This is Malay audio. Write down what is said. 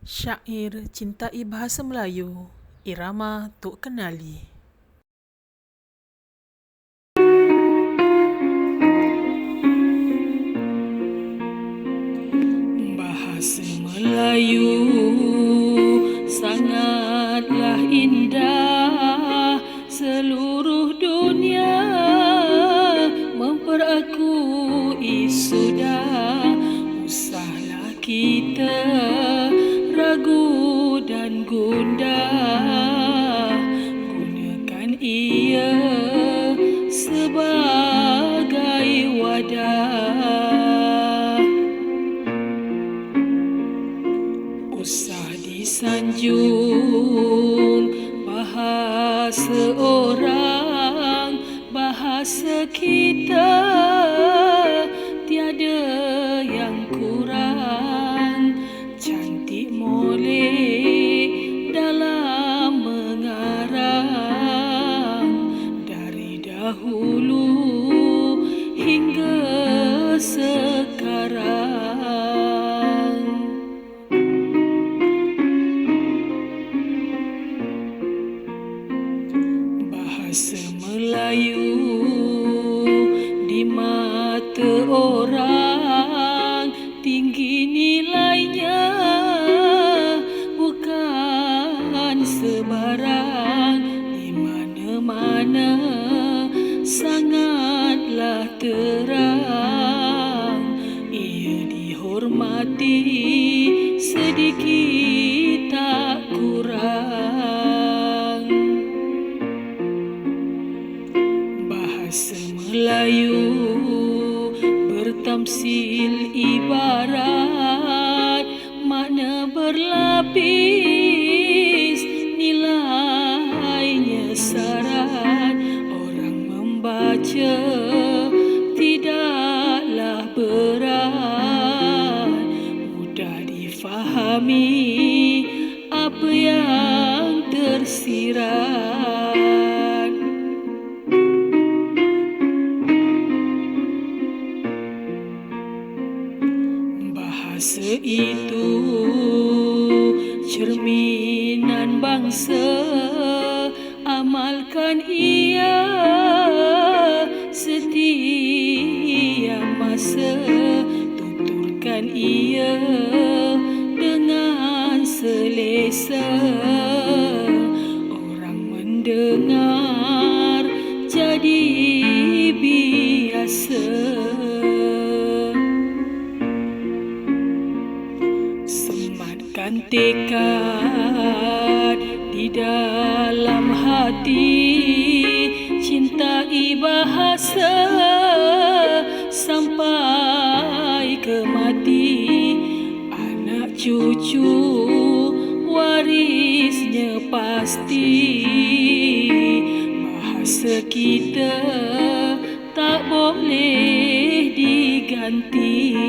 Syair cintai bahasa Melayu, irama Tok Kenali. Bahasa Melayu sangatlah indah, seluruh dunia memperakui sudah. Usahlah kita ragu dan gundah, gunakan ia sebagai wadah. Usah disanjung bahasa orang, bahasa kita tiada yang kurang. Cantik molek dalam mengarang, dari dahulu hingga sekarang. Bahasa Melayu di mata orang tinggi nilainya, bukan sebarang. Di mana-mana sangatlah terang, ia dihormati sedikit tak kurang. Bahasa Melayu bertamsil ibarat, makna berlapis, nilainya syarat. Orang membaca tidaklah berat, mudah difahami apa yang tersirat. Bahasa itu cerminan bangsa, amalkan ia setiap masa. Tuturkan ia dengan selesa, orang mendengar jadi biasa. Sematkan tekad di dalam hati, cintai bahasa sampai ke mati. Anak cucu warisnya pasti, bahasa kita tak boleh diganti.